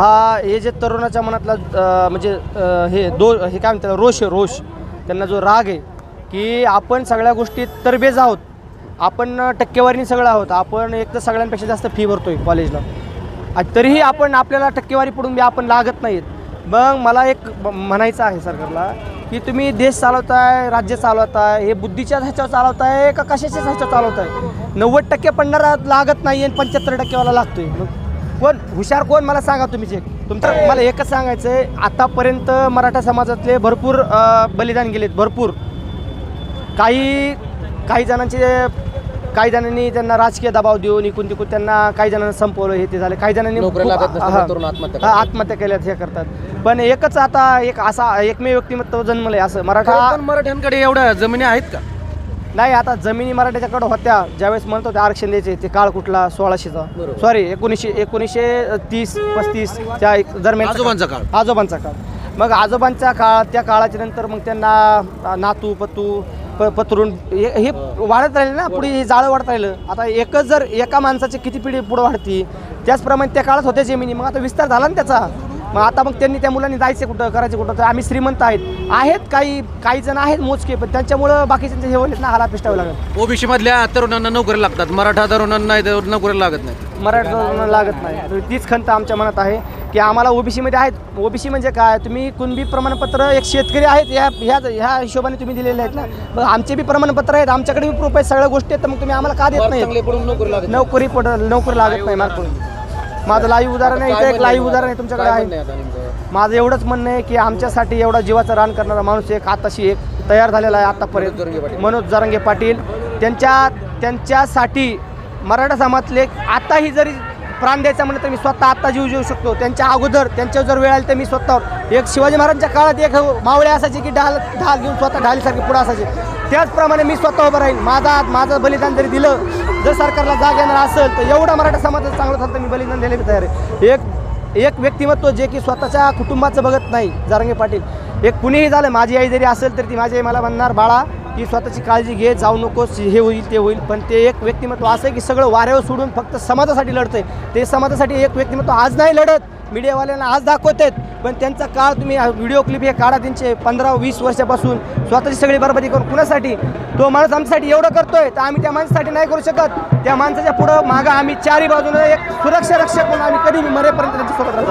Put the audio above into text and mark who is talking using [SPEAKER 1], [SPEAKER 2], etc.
[SPEAKER 1] हे जे तरुणाच्या मनातला म्हणजे हे काय म्हणतात रोष त्यांना जो राग आहे की आपण सगळ्या गोष्टीत तरबेज आहोत, आपण टक्केवारीने सगळं आहोत, आपण एक तर सगळ्यांपेक्षा जास्त फी भरतोय कॉलेजला तरीही आपल्याला टक्केवारी पडून आपण लागत नाहीत. मग मला एक म्हणायचं आहे सरकारला की तुम्ही देश चालवताय, राज्य चालवताय, हे बुद्धीच्याच ह्याच्यावर चालवताय का कशाच्याच ह्याच्यावर चालवताय? 90% पडणारा लागत नाही आणि 75%वाला लागतोय. मग कोण हुशार कोण मला सांगा तुम्हीच एक. तुमचं मला एकच सांगायचं आहे, आतापर्यंत मराठा समाजातले भरपूर बलिदान गेलेत, भरपूर. काही जणांनी त्यांना राजकीय दबाव देऊन इकून तिकून त्यांना काही जणांना संपवलं, हे ते झालं. काही जणांनी आत्महत्या केल्यात, हे करतात. पण एकच आता असा एकमेव व्यक्तिमत्व जन्मलंय असं
[SPEAKER 2] मराठ्यांकडे एवढ्या जमिनी आहेत का?
[SPEAKER 1] नाही. आता जमिनी मराठ्याच्याकडे होत्या ज्यावेळेस म्हणत होते आरक्षण द्यायचे, ते काळ कुठला 1600चा, सॉरी 1930-35 त्या दरम्यान आजोबांचा काळ. मग आजोबांच्या त्या काळाच्या नंतर मग त्यांना नातू पतरून हे वाढत राहिलं ना, पुढे हे जाळं वाढत राहिलं. आता एकच जर एका माणसाची किती पिढी पुढे वाढती, त्याचप्रमाणे त्या काळात होत्या जमिनी. मग आता विस्तार झाला ना त्याचा. मग आता मग त्यांनी त्या मुलांनी जायचं कुठं, करायचं कुठं. तर आम्ही श्रीमंत आहेत काही जण आहेत मोजके, पण त्यांच्यामुळं बाकीच्यांचे हे होईल ना, हाला पिष्टावं लागत.
[SPEAKER 2] ओबीसी मधल्या तरुणांना नोकरी लागतात, मराठा तरुणांना नोकरी लागत नाही.
[SPEAKER 1] मराठा तरुणांना लागत नाही. तीच खंत आमच्या मनात आहे की आम्हाला ओबीसीमध्ये आहेत. ओबीसी म्हणजे काय, तुम्ही कुणबी प्रमाणपत्र एक शेतकरी आहेत ह्या हिशोबाने तुम्ही दिलेले आहेत ना. मग आमचे बी प्रमाणपत्र आहेत, आमच्याकडे बी प्रूफ आहेत, सगळ्या गोष्टी आहेत. तर मग तुम्ही आम्हाला का देत नाही? नोकरी लागत नाही मला. माझं लाईव्ह उदाहरण आहे, एक लाईव्ह उदाहरण आहे तुमच्याकडे आहे. माझं एवढंच म्हणणं आहे की आमच्यासाठी एवढा जीवाचं रान करणारा माणूस आताशी एक तयार झालेला आहे आतापर्यंत, मनोज जरांगे पाटील. त्यांच्यासाठी मराठा समाजातले आताही जरी प्राण द्यायचा म्हणलं तर मी स्वतः आत्ता जीव देऊ शकतो. त्यांच्या अगोदर त्यांच्यावर जर वेळ आली तर मी स्वतःवर एक शिवाजी महाराजांच्या काळात एक मावळे असायचे की ढाल घेऊन स्वतः ढालीसारखे पुढे असायचे, त्याचप्रमाणे मी स्वतः उभं राहीन. माझं बलिदान जरी दिलं, जर सरकारला जाग येणार असेल तर एवढा मराठा समाजाचं चांगलं झालं तर मी बलिदान द्यायला तयार आहे. एक व्यक्तिमत्व जे की स्वतःच्या कुटुंबाचं बघत नाही, जरांगे पाटील. एक कुणीही झालं, माझी आई जरी असेल तर ती माझी आई मला म्हणणार, बाळा की स्वतःची काळजी घे, जाऊ नकोस, हे होईल ते होईल. पण ते एक व्यक्तिमत्व असं आहे की सगळं वाऱ्यावर सोडून फक्त समाजासाठी लढतंय. ते समाजासाठी एक व्यक्तिमत्व आज नाही लढत, मीडियावाल्यांना आज दाखवत आहेत, पण त्यांचा काळ तुम्ही व्हिडिओ क्लिप हे काढा त्यांचे 15-20 वर्षापासून स्वतःची सगळी बरबादी करून कुणासाठी? तो माणूस आमच्यासाठी एवढं करतोय तर आम्ही त्या माणसासाठी नाही करू शकत? त्या माणसाच्या पुढं मागं आम्ही चारही बाजूने एक सुरक्षा रक्षक म्हणून आम्ही कधी मरेपर्यंत त्यांच्यासोबत राहतो.